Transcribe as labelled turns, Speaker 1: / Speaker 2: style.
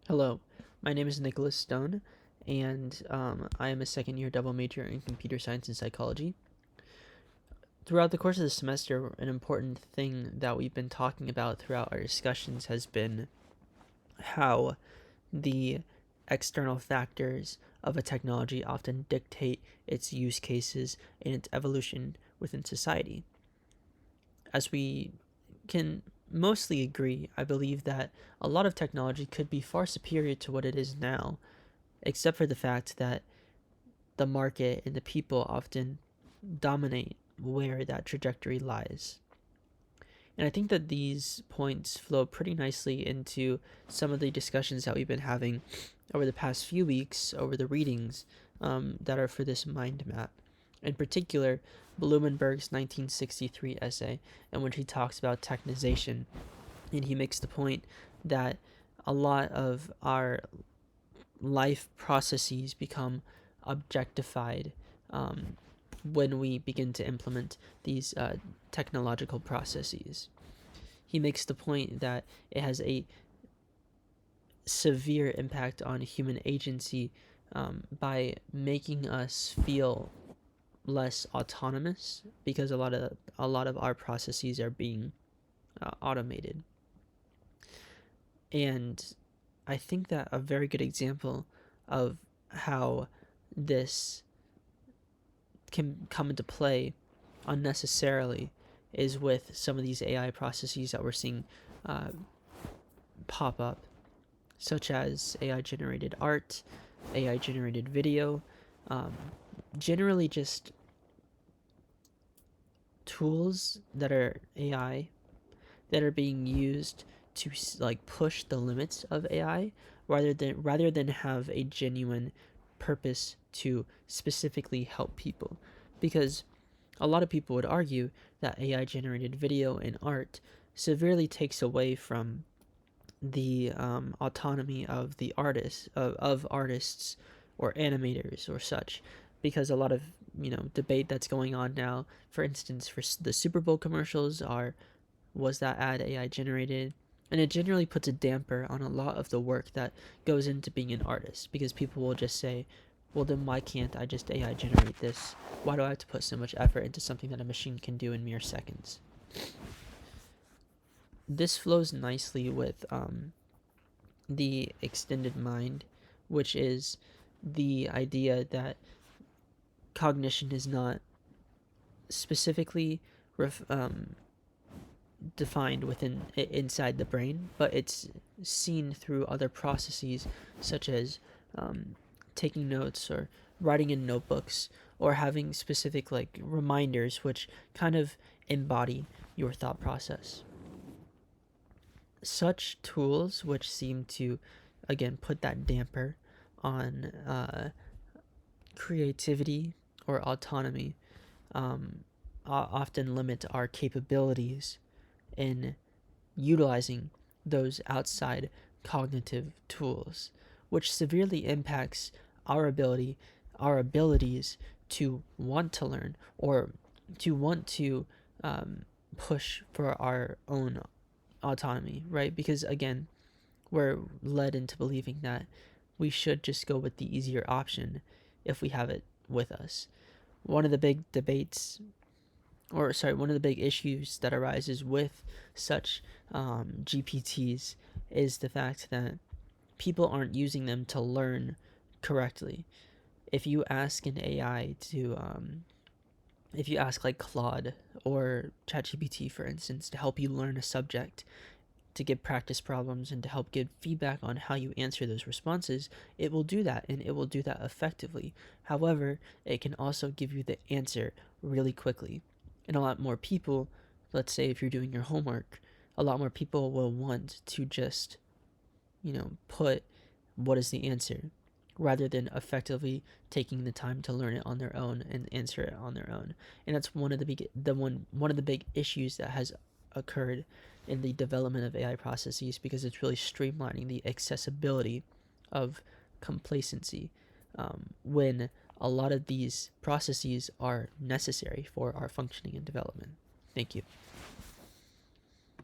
Speaker 1: Hello, my name is Nicholas Stone, and I am a second year double major in computer science and psychology. Throughout the course of the semester, an important thing that we've been talking about throughout our discussions has been how the external factors of a technology often dictate its use cases and its evolution within society. As we can mostly agree, I believe that a lot of technology could be far superior to what it is now, except for the fact that the market and the people often dominate where that trajectory lies. And I think that these points flow pretty nicely into some of the discussions that we've been having over the past few weeks over the readings that are for this mind map. In particular, Blumenberg's 1963 essay, in which he talks about technization, and he makes the point that a lot of our life processes become objectified when we begin to implement these technological processes. He makes the point that it has a severe impact on human agency by making us feel less autonomous because a lot of our processes are being automated. And I think that a very good example of how this can come into play unnecessarily is with some of these AI processes that we're seeing uh, pop up, such as AI generated art, AI generated video, um, generally just tools that are AI that are being used to like push the limits of AI rather than have a genuine purpose to specifically help people, because a lot of people would argue that AI generated video and art severely takes away from the autonomy of the of artists or animators or such, because a lot of debate that's going on now, for instance, for the Super Bowl commercials, are was that ad AI generated? And it generally puts a damper on a lot of the work that goes into being an artist, because people will just say, well, then why can't I just AI generate this? Why do I have to put so much effort into something that a machine can do in mere seconds? This flows nicely with the extended mind, which is the idea that cognition is not specifically defined within inside the brain, but it's seen through other processes such as taking notes or writing in notebooks or having specific like reminders which kind of embody your thought process. Such tools which seem to again put that damper on creativity or autonomy often limit our capabilities in utilizing those outside cognitive tools, which severely impacts our abilities to want to learn or to want to push for our own autonomy, right? Because again, we're led into believing that we should just go with the easier option if we have it with us. One of the big debates one of the big issues that arises with such GPTs is the fact that people aren't using them to learn correctly. If you ask an AI if you ask like Claude or ChatGPT, for instance, to help you learn a subject, to give practice problems, and to help give feedback on how you answer those responses, it will do that and it will do that effectively. However, it can also give you the answer really quickly. And a lot more people, let's say if you're doing your homework, a lot more people will want to just, put what is the answer rather than effectively taking the time to learn it on their own and answer it on their own. And that's one of the big issues that has occurred in the development of AI processes, because it's really streamlining the accessibility of complacency when a lot of these processes are necessary for our functioning and development. Thank you.